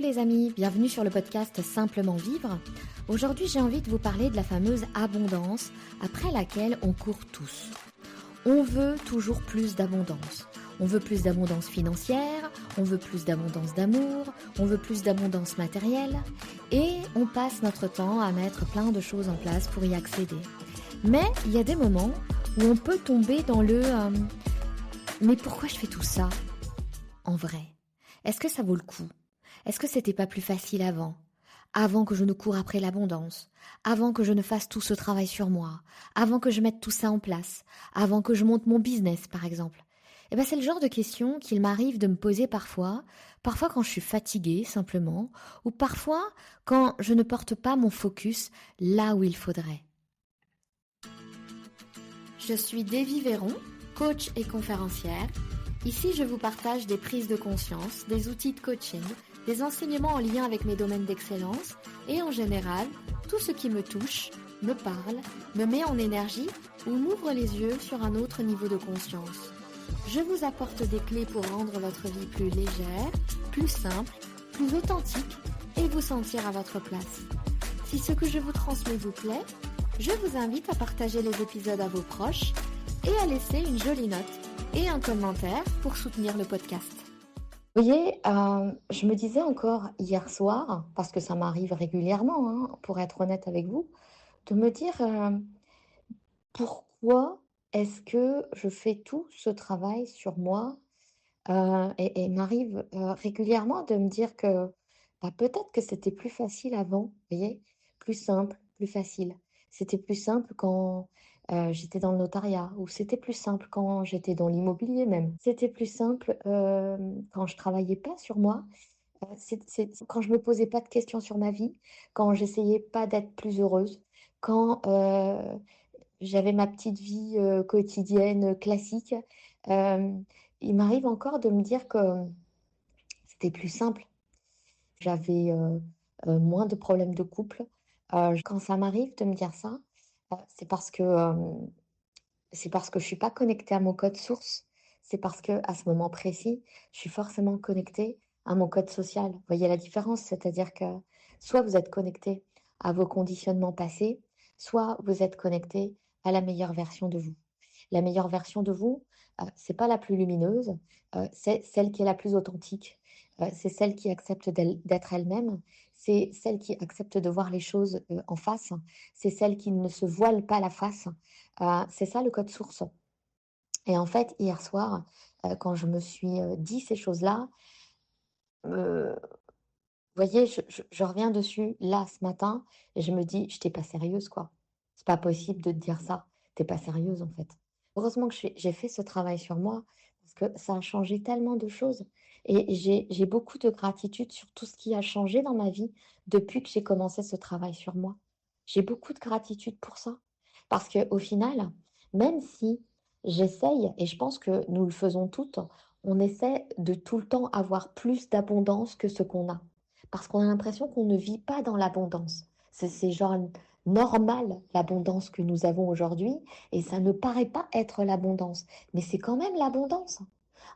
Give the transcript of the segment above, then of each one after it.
les amis, bienvenue sur le podcast Simplement Vivre. Aujourd'hui j'ai envie de vous parler de la fameuse abondance après laquelle on court tous. On veut toujours plus d'abondance. On veut plus d'abondance financière, on veut plus d'abondance d'amour, on veut plus d'abondance matérielle et on passe notre temps à mettre plein de choses en place pour y accéder. Mais il y a des moments où on peut tomber dans le mais pourquoi je fais tout ça en vrai? Est-ce que ça vaut le coup? Est-ce que c'était pas plus facile avant? Avant que je ne cours après l'abondance, avant que je ne fasse tout ce travail sur moi, avant que je mette tout ça en place, avant que je monte mon business par exemple. Eh ben c'est le genre de questions qu'il m'arrive de me poser parfois quand je suis fatiguée simplement, ou parfois quand je ne porte pas mon focus là où il faudrait. Je suis Davy Véron, coach et conférencière. Ici, je vous partage des prises de conscience, des outils de coaching, des enseignements en lien avec mes domaines d'excellence et en général, tout ce qui me touche, me parle, me met en énergie ou m'ouvre les yeux sur un autre niveau de conscience. Je vous apporte des clés pour rendre votre vie plus légère, plus simple, plus authentique et vous sentir à votre place. Si ce que je vous transmets vous plaît, je vous invite à partager les épisodes à vos proches et à laisser une jolie note et un commentaire pour soutenir le podcast. Vous voyez, je me disais encore hier soir, parce que ça m'arrive régulièrement, pour être honnête avec vous, de me dire pourquoi est-ce que je fais tout ce travail sur moi et il m'arrive régulièrement de me dire que peut-être que c'était plus facile avant, vous voyez, plus simple, plus facile. C'était plus simple quand j'étais dans le notariat, ou c'était plus simple quand j'étais dans l'immobilier même. C'était plus simple quand je travaillais pas sur moi, quand je me posais pas de questions sur ma vie, quand j'essayais pas d'être plus heureuse, quand j'avais ma petite vie quotidienne classique. Euh, il m'arrive encore de me dire que c'était plus simple. J'avais moins de problèmes de couple. Quand ça m'arrive de me dire ça, c'est parce que je suis pas connectée à mon code source. C'est parce que à ce moment précis, je suis forcément connectée à mon code social. Vous voyez la différence? C'est-à-dire que soit vous êtes connecté à vos conditionnements passés, soit vous êtes connecté à la meilleure version de vous. La meilleure version de vous, c'est pas la plus lumineuse, c'est celle qui est la plus authentique. C'est celle qui accepte d'être elle-même. C'est celle qui accepte de voir les choses en face. C'est celle qui ne se voile pas la face. C'est ça le code source. Et en fait, hier soir, quand je me suis dit ces choses-là, vous voyez, je reviens dessus là ce matin et je me dis, je t'ai pas sérieuse quoi. C'est pas possible de te dire ça. T'es pas sérieuse en fait. Heureusement que j'ai fait ce travail sur moi parce que ça a changé tellement de choses et j'ai beaucoup de gratitude sur tout ce qui a changé dans ma vie depuis que j'ai commencé ce travail sur moi. J'ai beaucoup de gratitude pour ça parce que au final, même si j'essaye et je pense que nous le faisons toutes, on essaie de tout le temps avoir plus d'abondance que ce qu'on a parce qu'on a l'impression qu'on ne vit pas dans l'abondance. C'est genre normal l'abondance que nous avons aujourd'hui et ça ne paraît pas être l'abondance, mais c'est quand même l'abondance.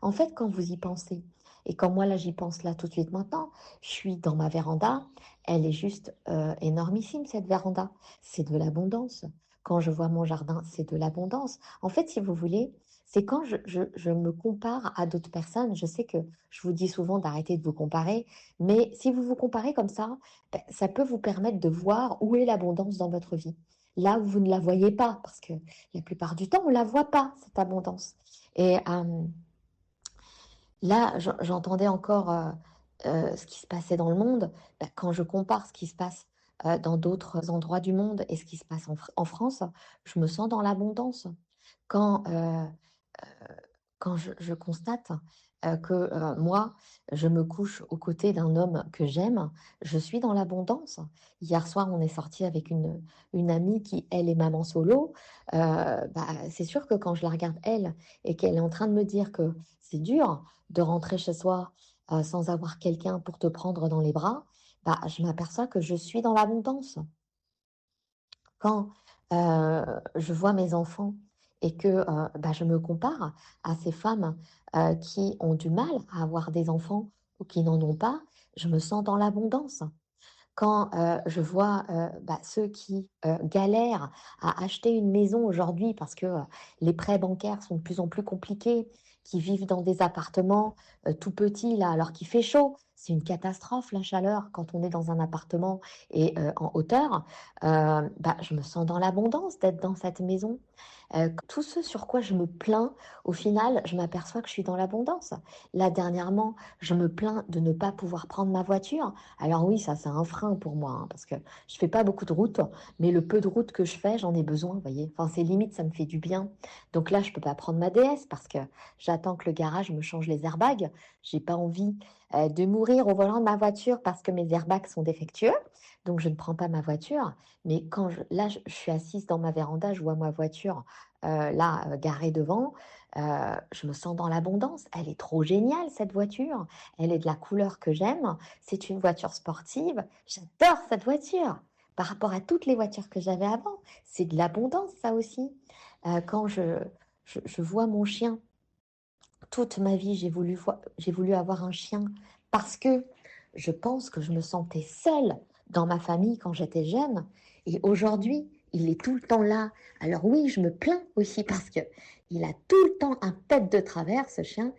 En fait, quand vous y pensez, et quand moi là j'y pense là tout de suite maintenant, je suis dans ma véranda, elle est juste énormissime cette véranda, c'est de l'abondance. Quand je vois mon jardin, c'est de l'abondance. En fait, si vous voulez, c'est quand je me compare à d'autres personnes, je sais que je vous dis souvent d'arrêter de vous comparer, mais si vous vous comparez comme ça, ça peut vous permettre de voir où est l'abondance dans votre vie. Là où vous ne la voyez pas, parce que la plupart du temps, on ne la voit pas, cette abondance. Et là, j'entendais encore ce qui se passait dans le monde. Quand je compare ce qui se passe dans d'autres endroits du monde et ce qui se passe en France, je me sens dans l'abondance. Quand quand je constate que moi, je me couche aux côtés d'un homme que j'aime, je suis dans l'abondance. Hier soir, on est sorti avec une amie qui, elle, est maman solo. C'est sûr que quand je la regarde, elle, et qu'elle est en train de me dire que c'est dur de rentrer chez soi sans avoir quelqu'un pour te prendre dans les bras, je m'aperçois que je suis dans l'abondance. Quand je vois mes enfants et que je me compare à ces femmes qui ont du mal à avoir des enfants ou qui n'en ont pas, je me sens dans l'abondance. Quand, je vois, ceux qui, galèrent à acheter une maison aujourd'hui parce que, les prêts bancaires sont de plus en plus compliqués, qui vivent dans des appartements, tout petits là, alors qu'il fait chaud. C'est une catastrophe la chaleur quand on est dans un appartement et en hauteur. Je me sens dans l'abondance d'être dans cette maison. Tout ce sur quoi je me plains, au final, je m'aperçois que je suis dans l'abondance. Là, dernièrement, je me plains de ne pas pouvoir prendre ma voiture. Alors oui, ça, c'est un frein pour moi, hein, parce que je fais pas beaucoup de route, mais le peu de route que je fais, j'en ai besoin, vous voyez. Enfin, c'est limite, ça me fait du bien. Donc là, je peux pas prendre ma DS parce que j'attends que le garage me change les airbags. J'ai pas envie de mourir au volant de ma voiture parce que mes airbags sont défectueux. Donc je ne prends pas ma voiture. Mais là, je suis assise dans ma véranda, je vois ma voiture garée devant. Je me sens dans l'abondance. Elle est trop géniale, cette voiture. Elle est de la couleur que j'aime. C'est une voiture sportive. J'adore cette voiture. Par rapport à toutes les voitures que j'avais avant, c'est de l'abondance, ça aussi. Quand je vois mon chien, toute ma vie, j'ai voulu avoir un chien parce que je pense que je me sentais seule dans ma famille quand j'étais jeune. Et aujourd'hui, il est tout le temps là. Alors oui, je me plains aussi parce que il a tout le temps un pet de travers, ce chien.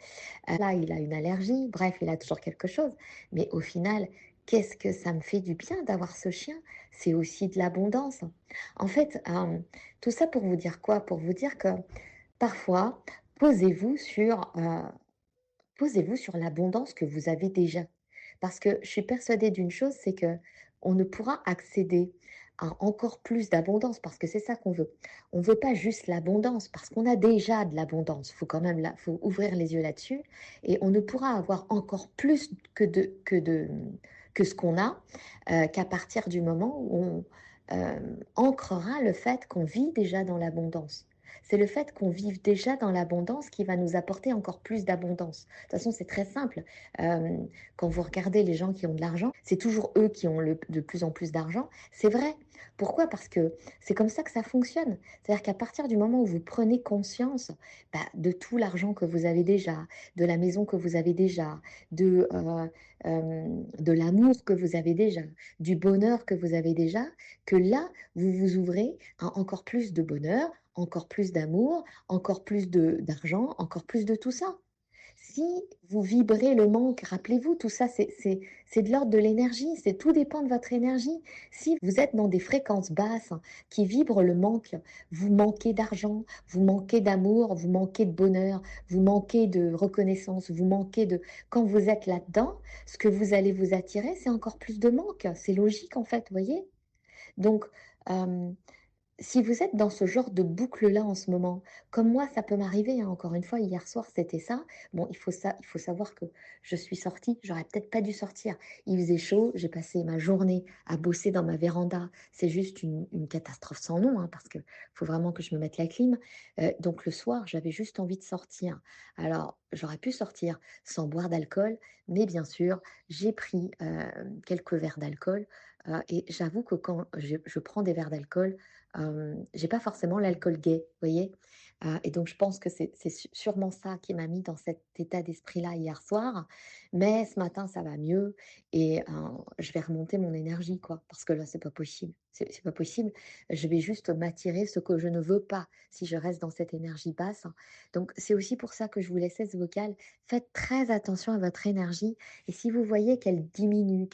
Là, il a une allergie. Bref, il a toujours quelque chose. Mais au final, qu'est-ce que ça me fait du bien d'avoir ce chien? C'est aussi de l'abondance. En fait, tout ça pour vous dire quoi? Pour vous dire que parfois, posez-vous sur, heu, posez-vous sur l'abondance que vous avez déjà. Parce que je suis persuadée d'une chose, c'est que on ne pourra accéder à encore plus d'abondance parce que c'est ça qu'on veut. On ne veut pas juste l'abondance parce qu'on a déjà de l'abondance. Faut quand même faut ouvrir les yeux là-dessus et on ne pourra avoir encore plus que ce qu'on a, qu'à partir du moment où on, ancrera le fait qu'on vit déjà dans l'abondance. C'est le fait qu'on vive déjà dans l'abondance qui va nous apporter encore plus d'abondance. De toute façon, c'est très simple. Euh, Quand vous regardez les gens qui ont de l'argent, c'est toujours eux qui ont de plus en plus d'argent. C'est vrai. Pourquoi? Parce que c'est comme ça que ça fonctionne. C'est-à-dire qu'à partir du moment où vous prenez conscience de tout l'argent que vous avez déjà, de la maison que vous avez déjà, de l'amour que vous avez déjà, du bonheur que vous avez déjà, que là, vous vous ouvrez à encore plus de bonheur, encore plus d'amour, encore plus d'argent, encore plus de tout ça. Si vous vibrez le manque, rappelez-vous, tout ça, c'est de l'ordre de l'énergie, c'est tout dépend de votre énergie. Si vous êtes dans des fréquences basses qui vibrent le manque, vous manquez d'argent, vous manquez d'amour, vous manquez de bonheur, vous manquez de reconnaissance, vous manquez de... Quand vous êtes là-dedans, ce que vous allez vous attirer, c'est encore plus de manque. C'est logique en fait, vous voyez? Donc, euh, si vous êtes dans ce genre de boucle-là en ce moment, comme moi, ça peut m'arriver, hein, encore une fois, hier soir, c'était ça. Bon, il faut savoir que je suis sortie, j'aurais peut-être pas dû sortir. Il faisait chaud, j'ai passé ma journée à bosser dans ma véranda. C'est juste une catastrophe sans nom, hein, parce que faut vraiment que je me mette la clim. Donc le soir, j'avais juste envie de sortir. Alors, j'aurais pu sortir sans boire d'alcool, mais bien sûr, j'ai pris quelques verres d'alcool. Et j'avoue que quand je prends des verres d'alcool, j'ai pas forcément l'alcool gai, vous voyez? Et donc je pense que c'est sûrement ça qui m'a mis dans cet état d'esprit-là hier soir. Mais ce matin, ça va mieux et je vais remonter mon énergie, quoi, parce que là, c'est pas possible. C'est pas possible. Je vais juste m'attirer ce que je ne veux pas si je reste dans cette énergie basse. Donc c'est aussi pour ça que je vous laissais ce vocal. Faites très attention à votre énergie et si vous voyez qu'elle diminue,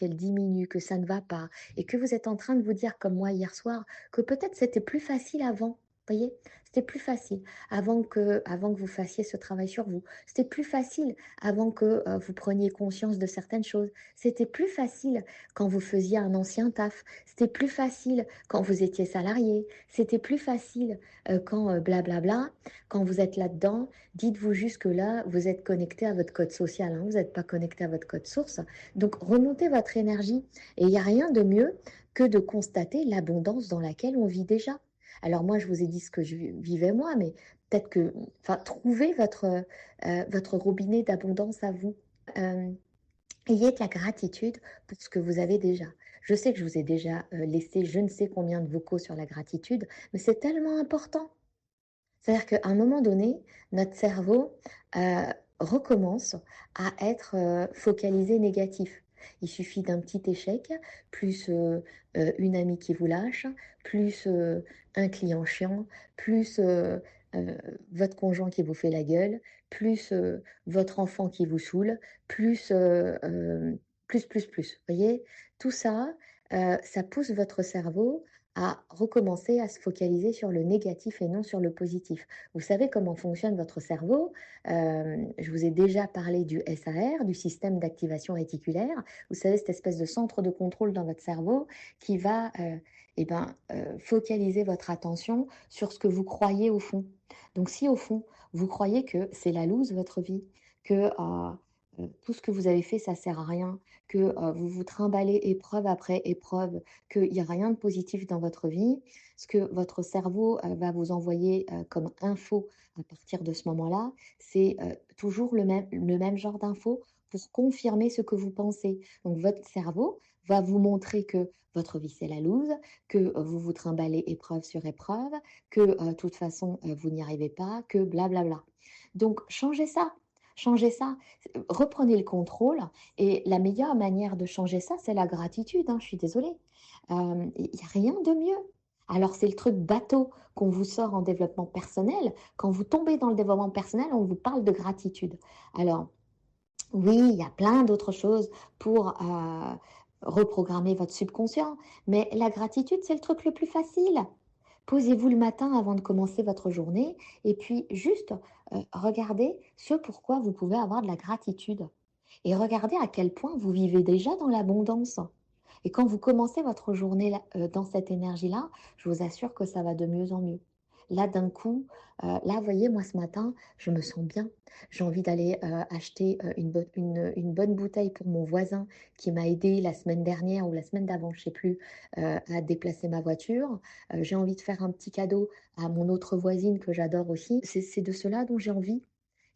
que ça ne va pas et que vous êtes en train de vous dire comme moi hier soir que peut-être c'était plus facile avant. Voyez, c'était plus facile avant que vous fassiez ce travail sur vous. C'était plus facile avant que vous preniez conscience de certaines choses. C'était plus facile quand vous faisiez un ancien taf. C'était plus facile quand vous étiez salarié. C'était plus facile quand blablabla, quand vous êtes là-dedans. Dites-vous juste que là, vous êtes connecté à votre code social. Hein, vous n'êtes pas connecté à votre code source. Donc, remontez votre énergie. Et il n'y a rien de mieux que de constater l'abondance dans laquelle on vit déjà. Alors moi, je vous ai dit ce que je vivais moi, mais peut-être que, enfin, trouvez votre robinet d'abondance à vous. Euh, Ayez de la gratitude pour ce que vous avez déjà. Je sais que je vous ai déjà laissé je ne sais combien de vocaux sur la gratitude, mais c'est tellement important. C'est-à-dire qu'à un moment donné, notre cerveau recommence à être focalisé négatif. Il suffit d'un petit échec, plus une amie qui vous lâche, plus un client chiant, plus euh, votre conjoint qui vous fait la gueule, plus votre enfant qui vous saoule, plus, plus. Vous voyez, tout ça, ça pousse votre cerveau à recommencer à se focaliser sur le négatif et non sur le positif. Vous savez comment fonctionne votre cerveau? Je vous ai déjà parlé du SAR, du système d'activation réticulaire. Vous savez, cette espèce de centre de contrôle dans votre cerveau qui va focaliser votre attention sur ce que vous croyez au fond. Donc si au fond, vous croyez que c'est la loose votre vie, que tout ce que vous avez fait, ça sert à rien, que vous vous trimballez épreuve après épreuve, qu'il n'y a rien de positif dans votre vie, ce que votre cerveau va vous envoyer comme info à partir de ce moment-là, c'est toujours le même genre d'info pour confirmer ce que vous pensez. Donc votre cerveau va vous montrer que votre vie c'est la loose, que vous vous trimballez épreuve sur épreuve, que de toute façon vous n'y arrivez pas, que blablabla. Donc changez ça. Changez ça, reprenez le contrôle et la meilleure manière de changer ça, c'est la gratitude, hein, je suis désolée. Il y a rien de mieux. Alors c'est le truc bateau qu'on vous sort en développement personnel. Quand vous tombez dans le développement personnel, on vous parle de gratitude. Alors oui, il y a plein d'autres choses pour reprogrammer votre subconscient, mais la gratitude, c'est le truc le plus facile. Posez-vous le matin avant de commencer votre journée et puis juste regardez ce pourquoi vous pouvez avoir de la gratitude. Et regardez à quel point vous vivez déjà dans l'abondance. Et quand vous commencez votre journée dans cette énergie-là, je vous assure que ça va de mieux en mieux. Là, d'un coup, là, vous voyez, moi, ce matin, je me sens bien. J'ai envie d'aller acheter une bonne bouteille pour mon voisin qui m'a aidé la semaine dernière ou la semaine d'avant, je ne sais plus, à déplacer ma voiture. J'ai envie de faire un petit cadeau à mon autre voisine que j'adore aussi. C'est de cela dont j'ai envie.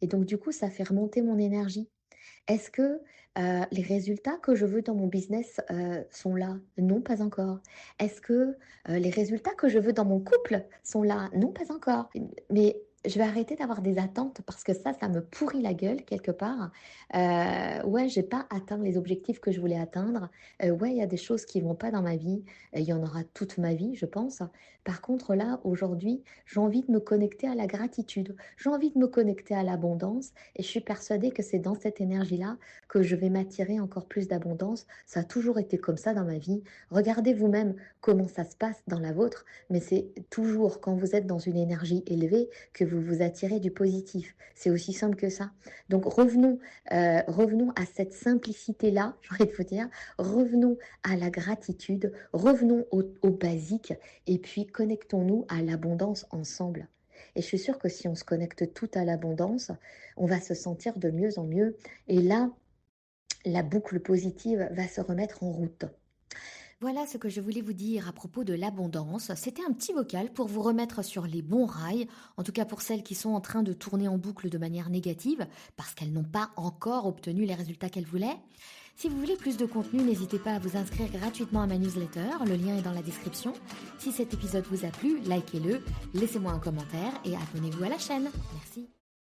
Et donc, du coup, ça fait remonter mon énergie. Est-ce que, les résultats que je veux dans mon business, sont là? Non, pas encore. Est-ce que, les résultats que je veux dans mon couple sont là? Non, pas encore. Mais je vais arrêter d'avoir des attentes parce que ça me pourrit la gueule quelque part. Ouais, j'ai pas atteint les objectifs que je voulais atteindre. Ouais, il y a des choses qui vont pas dans ma vie, et il y en aura toute ma vie, je pense. Par contre là, aujourd'hui, j'ai envie de me connecter à la gratitude. J'ai envie de me connecter à l'abondance et je suis persuadée que c'est dans cette énergie-là que je vais m'attirer encore plus d'abondance. Ça a toujours été comme ça dans ma vie. Regardez vous-même comment ça se passe dans la vôtre, mais c'est toujours quand vous êtes dans une énergie élevée que vous vous attirez du positif. C'est aussi simple que ça. Donc revenons à cette simplicité-là, j'ai envie de vous dire. Revenons à la gratitude, revenons au basique et puis connectons-nous à l'abondance ensemble. Et je suis sûre que si on se connecte tout à l'abondance, on va se sentir de mieux en mieux. Et là, la boucle positive va se remettre en route. Voilà ce que je voulais vous dire à propos de l'abondance. C'était un petit vocal pour vous remettre sur les bons rails, en tout cas pour celles qui sont en train de tourner en boucle de manière négative, parce qu'elles n'ont pas encore obtenu les résultats qu'elles voulaient. Si vous voulez plus de contenu, n'hésitez pas à vous inscrire gratuitement à ma newsletter, le lien est dans la description. Si cet épisode vous a plu, likez-le, laissez-moi un commentaire et abonnez-vous à la chaîne. Merci.